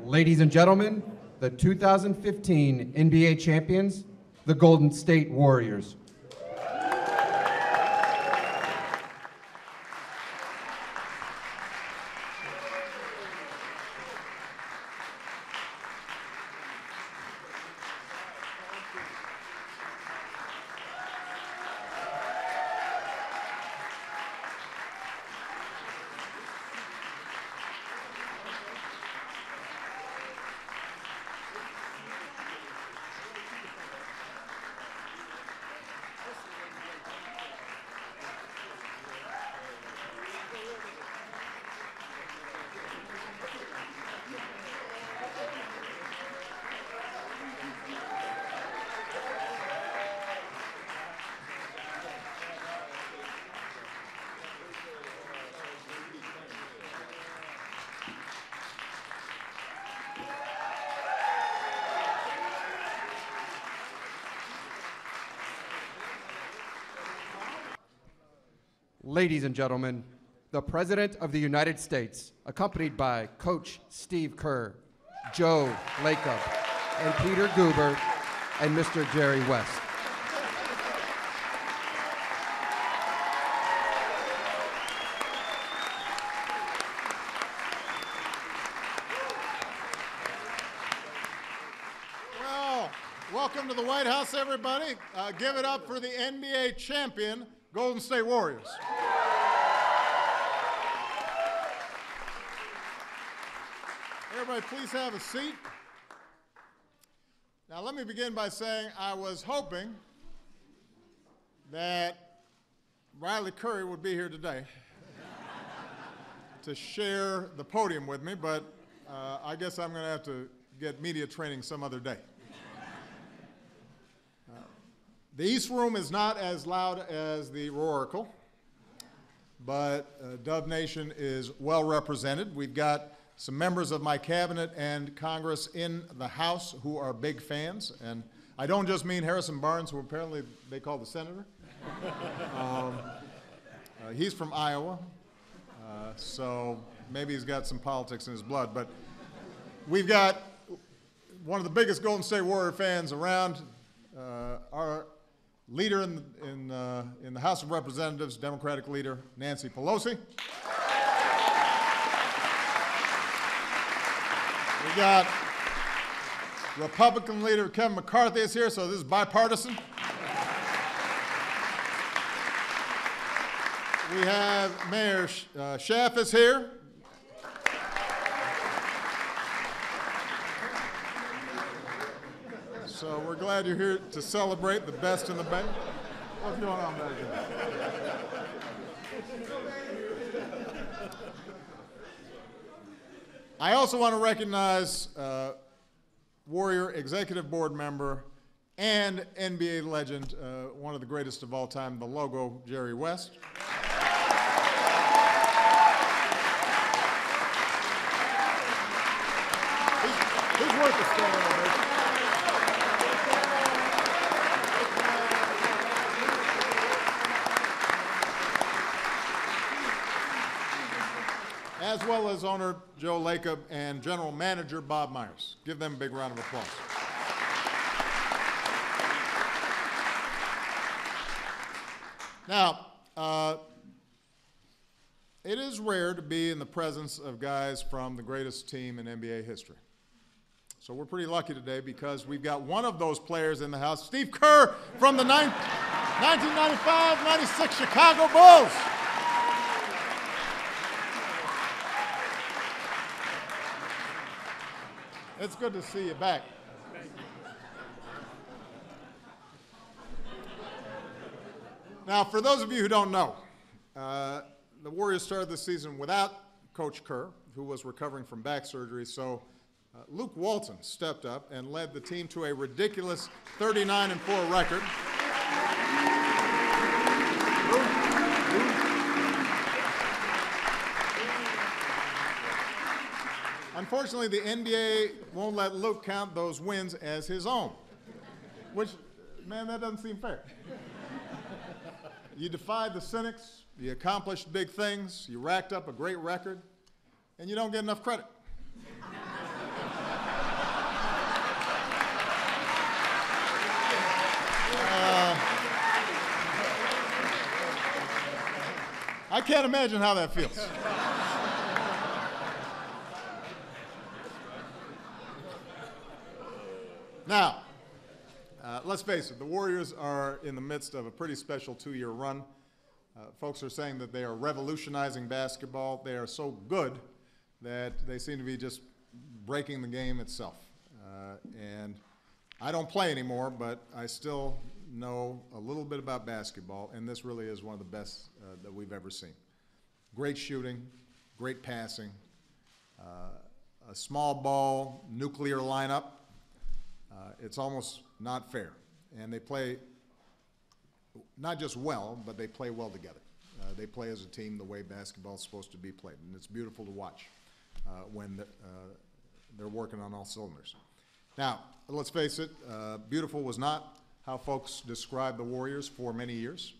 Ladies and gentlemen, the 2015 NBA champions, the Golden State Warriors. Ladies and gentlemen, the President of the United States, accompanied by Coach Steve Kerr, Joe Lacob, and Peter Guber, and Mr. Jerry West. Well, welcome to the White House, everybody. Give it up for the NBA champion, Golden State Warriors. Everybody, please have a seat. Now, let me begin by saying I was hoping that Riley Curry would be here today to share the podium with me, but I guess I'm going to have to get media training some other day. The East Room is not as loud as the Roaracle, but Dove Nation is well represented. We've got some members of my cabinet and Congress in the House who are big fans, and I don't just mean Harrison Barnes, who apparently they call the senator. He's from Iowa, so maybe he's got some politics in his blood, but we've got one of the biggest Golden State Warrior fans around, our leader in the House of Representatives, Democratic leader Nancy Pelosi. We got Republican leader Kevin McCarthy is here, so this is bipartisan. We have Mayor Schaaf is here. So we're glad you're here to celebrate the best in the Bay. What's going on back there? I also want to recognize Warrior Executive Board member and NBA legend, one of the greatest of all time, the Logo, Jerry West. He's worth a standing ovation. As well as owner Joe Lacob and general manager Bob Myers. Give them a big round of applause. Now, it is rare to be in the presence of guys from the greatest team in NBA history. So we're pretty lucky today because we've got one of those players in the house, Steve Kerr from the 1995-96 Chicago Bulls. It's good to see you back. Now, for those of you who don't know, the Warriors started the season without Coach Kerr, who was recovering from back surgery, so Luke Walton stepped up and led the team to a ridiculous 39-4 record. Unfortunately, the NBA won't let Luke count those wins as his own, which, man, that doesn't seem fair. You defied the cynics, you accomplished big things, you racked up a great record, and you don't get enough credit. I can't imagine how that feels. Now, let's face it, the Warriors are in the midst of a pretty special 2-year run. Folks are saying that they are revolutionizing basketball. They are so good that they seem to be just breaking the game itself. And I don't play anymore, but I still know a little bit about basketball, and this really is one of the best that we've ever seen. Great shooting, great passing, a small ball, nuclear lineup. It's almost not fair. And they play not just well, but they play well together. They play as a team the way basketball is supposed to be played, and it's beautiful to watch when they're working on all cylinders. Now, let's face it, beautiful was not how folks described the Warriors for many years.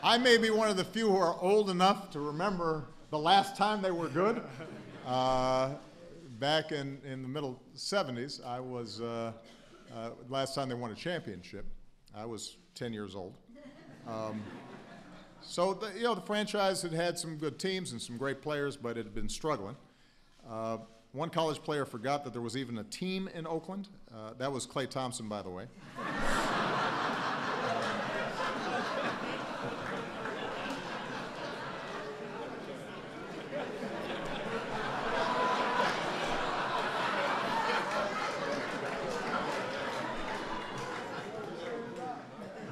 I may be one of the few who are old enough to remember the last time they were good. Back in the middle 70s, I was, last time they won a championship, I was 10 years old. So, the franchise had had some good teams and some great players, but it had been struggling. One college player forgot that there was even a team in Oakland. That was Klay Thompson, by the way.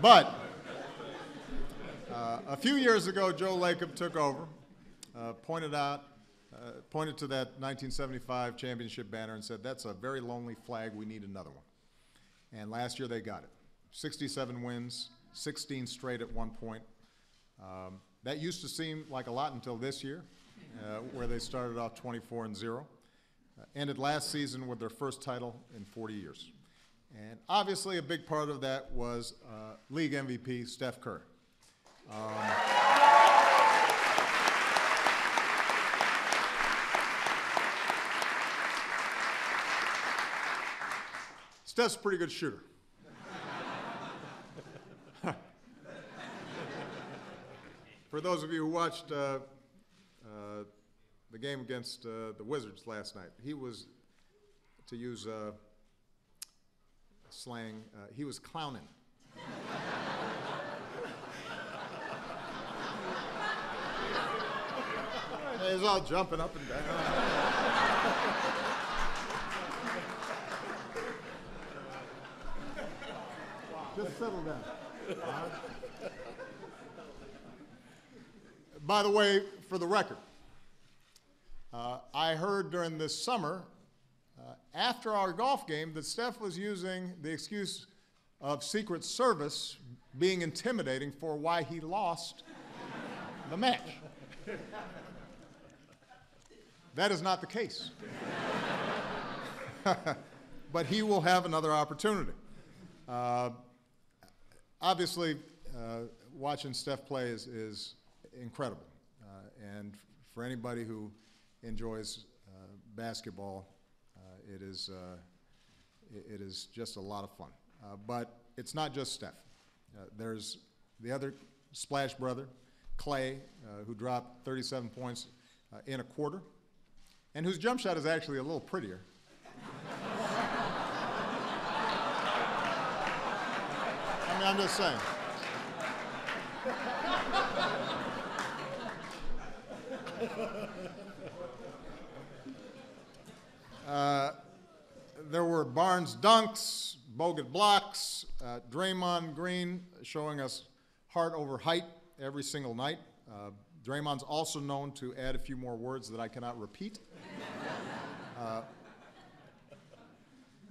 But a few years ago, Joe Lacob took over, pointed to that 1975 championship banner and said, "That's a very lonely flag. We need another one." And last year they got it. 67 wins, 16 straight at one point. That used to seem like a lot until this year, where they started off 24-0. Ended last season with their first title in 40 years. And obviously a big part of that was league MVP Steph Curry. Steph's a pretty good shooter. For those of you who watched the game against the Wizards last night, he was, to use slang, he was clowning. He was all jumping up and down. Just settle down. By the way, for the record, I heard during this summer, after our golf game, that Steph was using the excuse of Secret Service being intimidating for why he lost the match. That is not the case. But he will have another opportunity. Obviously, watching Steph play is incredible. And for anybody who enjoys basketball, it is just a lot of fun. But it's not just Steph. There's the other Splash brother, Klay, who dropped 37 points in a quarter, and whose jump shot is actually a little prettier. I mean, I'm just saying. There were Barnes dunks, Bogut blocks, Draymond Green showing us heart over height every single night. Draymond's also known to add a few more words that I cannot repeat.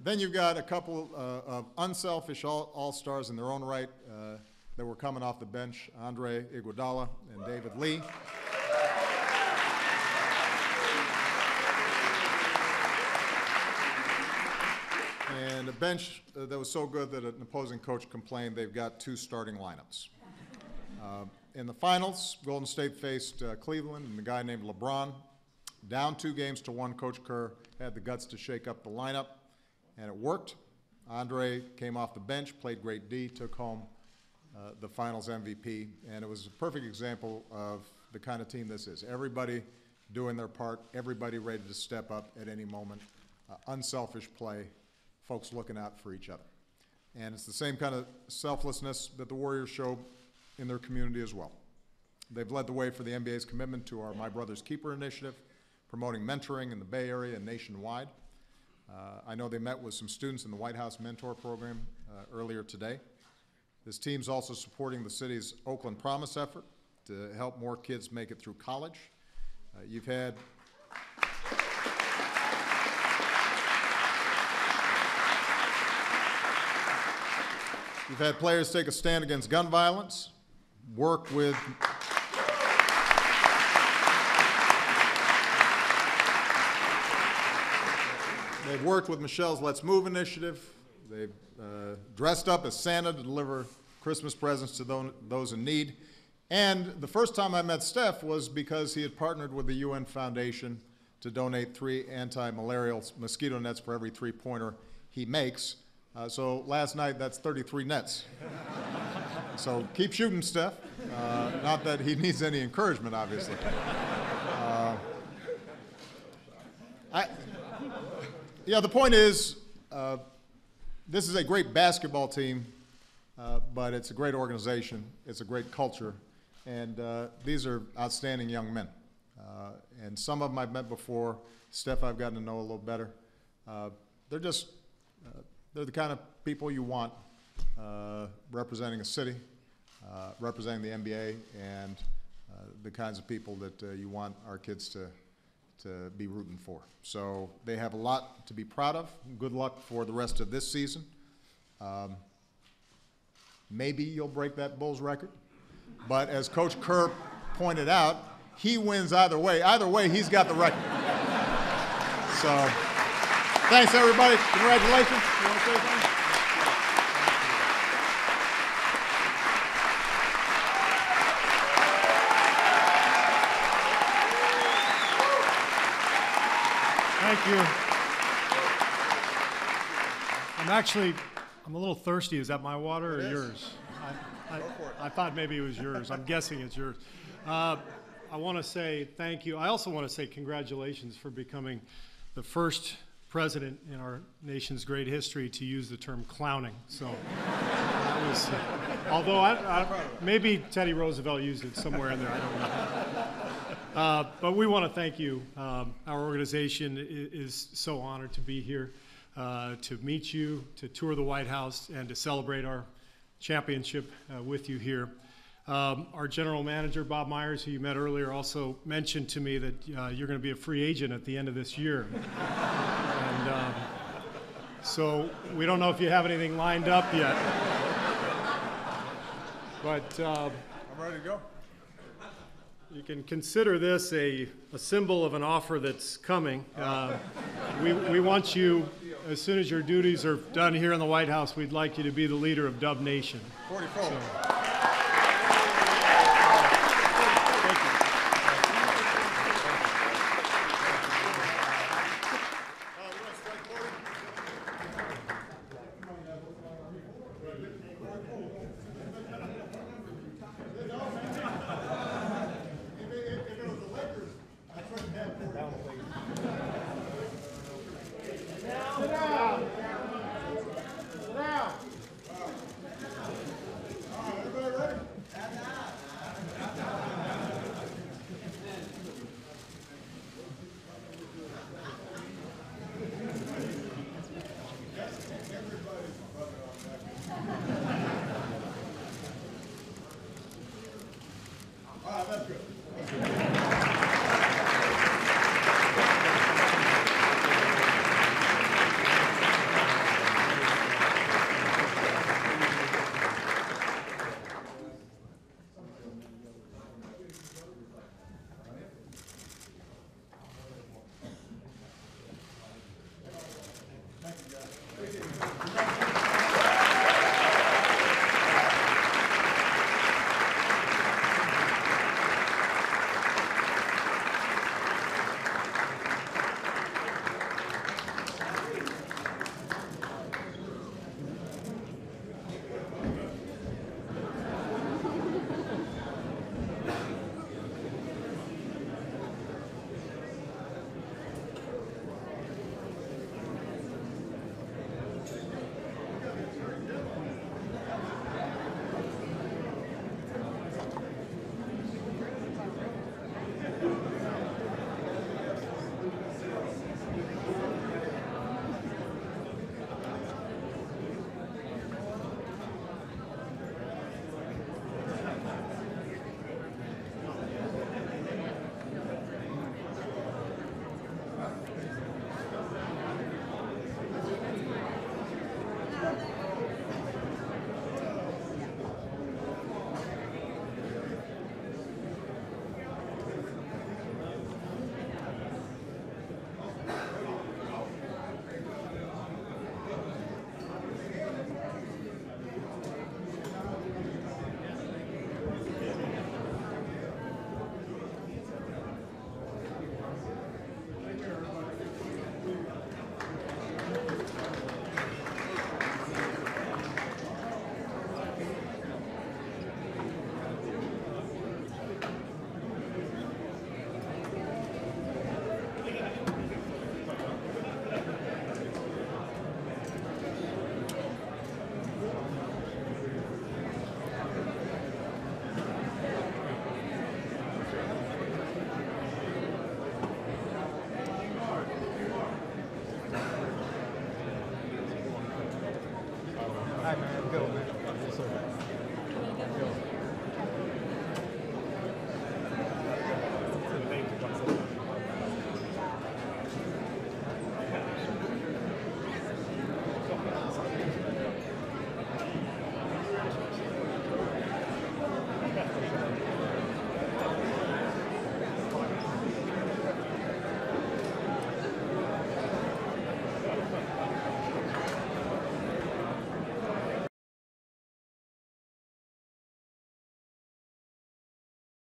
Then you've got a couple of unselfish all-stars in their own right that were coming off the bench, Andre Iguodala and David Lee. And a bench that was so good that an opposing coach complained they've got 2 starting lineups. In the finals, Golden State faced Cleveland and a guy named LeBron. Down 2 games to 1, Coach Kerr had the guts to shake up the lineup and it worked. Andre came off the bench, played great D, took home the finals MVP, and it was a perfect example of the kind of team this is. Everybody doing their part, everybody ready to step up at any moment, unselfish play, folks looking out for each other. And it's the same kind of selflessness that the Warriors show in their community as well. They've led the way for the NBA's commitment to our My Brother's Keeper initiative, promoting mentoring in the Bay Area and nationwide. I know they met with some students in the White House Mentor Program earlier today. This team's also supporting the city's Oakland Promise effort to help more kids make it through college. You've had players take a stand against gun violence, work with they've worked with Michelle's Let's Move initiative. They've dressed up as Santa to deliver Christmas presents to those in need. And the first time I met Steph was because he had partnered with the UN Foundation to donate 3 anti-malarial mosquito nets for every 3-pointer he makes. So last night, that's 33 nets. So keep shooting, Steph. Not that he needs any encouragement, obviously. Yeah, the point is, this is a great basketball team, but it's a great organization. It's a great culture. And these are outstanding young men. And some of them I've met before. Steph I've gotten to know a little better. They're the kind of people you want representing a city, representing the NBA, and the kinds of people that you want our kids to be rooting for. So they have a lot to be proud of. Good luck for the rest of this season. Maybe you'll break that Bulls record. But as Coach Kerr pointed out, he wins either way. Either way, he's got the record. So thanks, everybody. Congratulations. You want to say something? Thank you. I'm a little thirsty. Is that my water or yours? I thought maybe it was yours. I'm guessing it's yours. I want to say thank you. I also want to say congratulations for becoming the first president in our nation's great history to use the term clowning. So that was, although maybe Teddy Roosevelt used it somewhere in there. I don't know. But we want to thank you. Our organization is so honored to be here, to meet you, to tour the White House, and to celebrate our championship with you here. Our general manager, Bob Myers, who you met earlier, also mentioned to me that you're going to be a free agent at the end of this year. And so we don't know if you have anything lined up yet. But I'm ready to go. You can consider this a symbol of an offer that's coming. We want you, as soon as your duties are done here in the White House, we'd like you to be the leader of Dub Nation. 44. So.